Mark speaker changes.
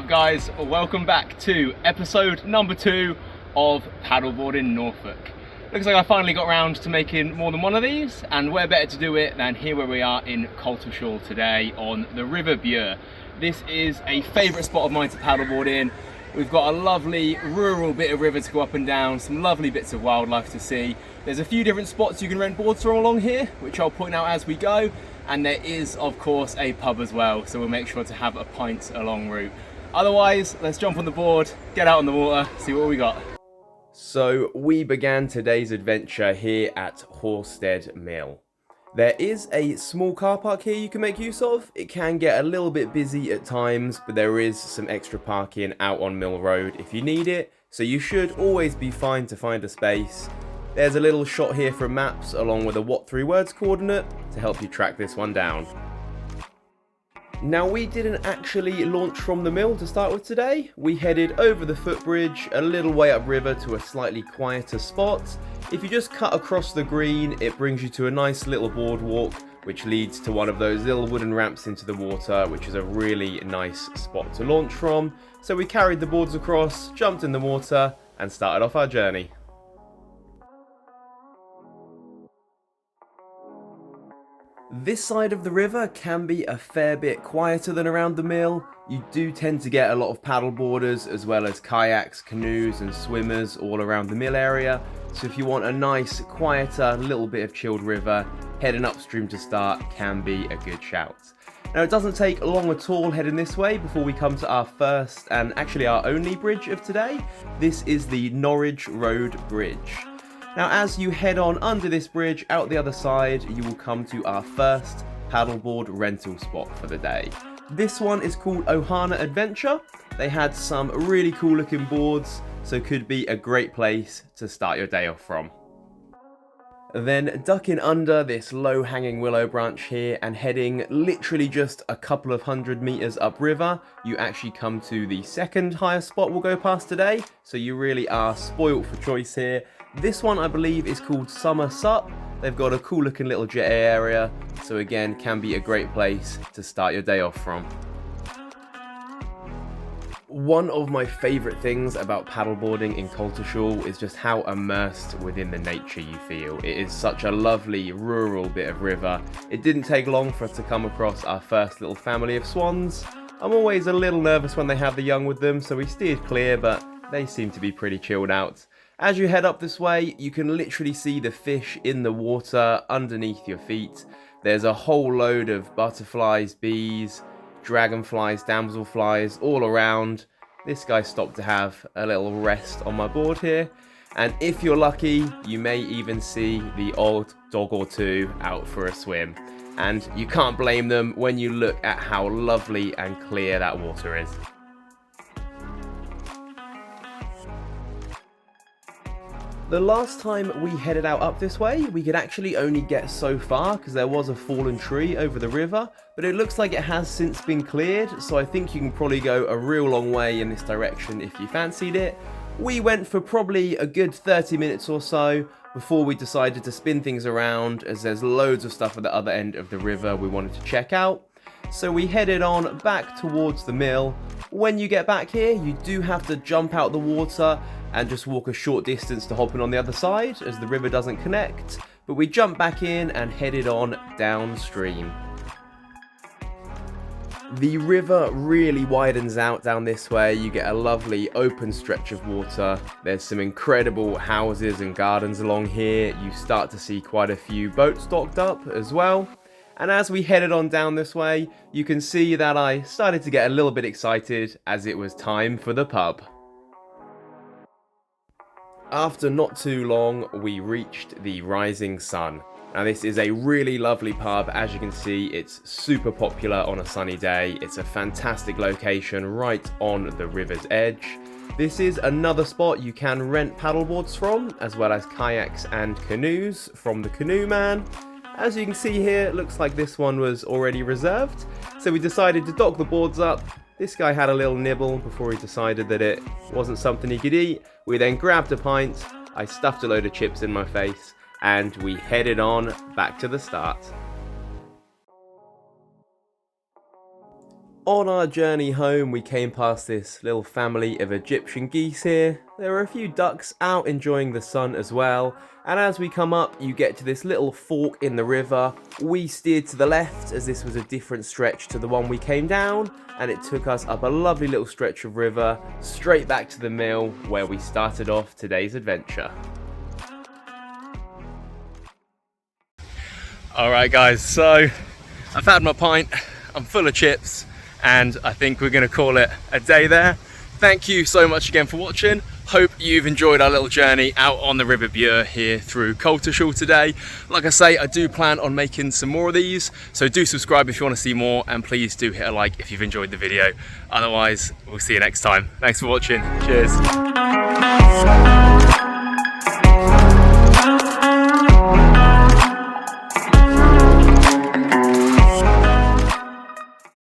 Speaker 1: up guys, welcome back to episode number 2 of Paddleboarding Norfolk. Looks like I finally got around to making more than one of these, and where better to do it than here where we are in Coltishall today on the River Bure. This is a favourite spot of mine to paddleboard in. We've got a lovely rural bit of river to go up and down, some lovely bits of wildlife to see. There's a few different spots you can rent boards from along here, which I'll point out as we go. And there is, of course, a pub as well, so we'll make sure to have a pint along route. Otherwise, let's jump on the board, get out on the water, see what we got. So we began today's adventure here at Horstead Mill. There is a small car park here you can make use of. It can get a little bit busy at times, but there is some extra parking out on Mill Road if you need it, so you should always be fine to find a space. There's a little shot here from maps along with a what 3 words coordinate to help you track this one down. Now we didn't actually launch from the mill to start with today. We headed over the footbridge a little way upriver to a slightly quieter spot. If you just cut across the green, it brings you to a nice little boardwalk which leads to one of those little wooden ramps into the water, which is a really nice spot to launch from. So we carried the boards across, jumped in the water and started off our journey. This side of the river can be a fair bit quieter than around the mill. You do tend to get a lot of paddleboarders as well as kayaks, canoes and swimmers all around the mill area. So if you want a nice, quieter, little bit of chilled river, heading upstream to start can be a good shout. Now it doesn't take long at all heading this way before we come to our first and actually our only bridge of today. This is the Norwich Road Bridge. Now as you head on under this bridge out the other side, you will come to our first paddleboard rental spot for the day. This one is called Ohana Adventure. They had some really cool looking boards, so could be a great place to start your day off from. Then ducking under this low hanging willow branch here and heading literally just a couple of 100 meters upriver, you actually come to the second highest spot we'll go past today, so you really are spoilt for choice here. This one I believe is called Summer Sup. They've got a cool looking little jetty area, so again can be a great place to start your day off from. One of my favourite things about paddleboarding in Coltishall is just how immersed within the nature you feel. It is such a lovely rural bit of river. It didn't take long for us to come across our first little family of swans. I'm always a little nervous when they have the young with them, so we steered clear, but they seem to be pretty chilled out. As you head up this way, you can literally see the fish in the water underneath your feet. There's a whole load of butterflies, bees, dragonflies, damselflies all around. This guy stopped to have a little rest on my board here. And if you're lucky, you may even see the odd dog or two out for a swim. And you can't blame them when you look at how lovely and clear that water is. The last time we headed out up this way, we could actually only get so far because there was a fallen tree over the river, but it looks like it has since been cleared, so I think you can probably go a real long way in this direction if you fancied it. We went for probably a good 30 minutes or so before we decided to spin things around, as there's loads of stuff at the other end of the river we wanted to check out. So we headed on back towards the mill. When you get back here, you do have to jump out the water and just walk a short distance to hop in on the other side, as the river doesn't connect. But we jumped back in and headed on downstream. The river really widens out down this way. You get a lovely open stretch of water. There's some incredible houses and gardens along here. You start to see quite a few boats docked up as well. And as we headed on down this way, you can see that I started to get a little bit excited as it was time for the pub. After not too long, we reached the Rising Sun. Now this is a really lovely pub. As you can see, it's super popular on a sunny day. It's a fantastic location right on the river's edge. This is another spot you can rent paddleboards from, as well as kayaks and canoes from the Canoe Man. As you can see here, it looks like this one was already reserved, so we decided to dock the boards up. This guy had a little nibble before he decided that it wasn't something he could eat. We then grabbed a pint, I stuffed a load of chips in my face, and we headed on back to the start.
Speaker 2: On our journey home, we came past this little family of Egyptian geese here. There were a few ducks out enjoying the sun as well. And as we come up, you get to this little fork in the river. We steered to the left as this was a different stretch to the one we came down. And it took us up a lovely little stretch of river, straight back to the mill where we started off today's adventure.
Speaker 1: Alright guys, so I've had my pint, I'm full of chips, and I think we're going to call it a day there. Thank you so much again for watching. Hope you've enjoyed our little journey out on the River Bure here through Coltishall today. Like I say, I do plan on making some more of these, so do subscribe if you want to see more, and please do hit a like if you've enjoyed the video. Otherwise, we'll see you next time. Thanks for watching. Cheers.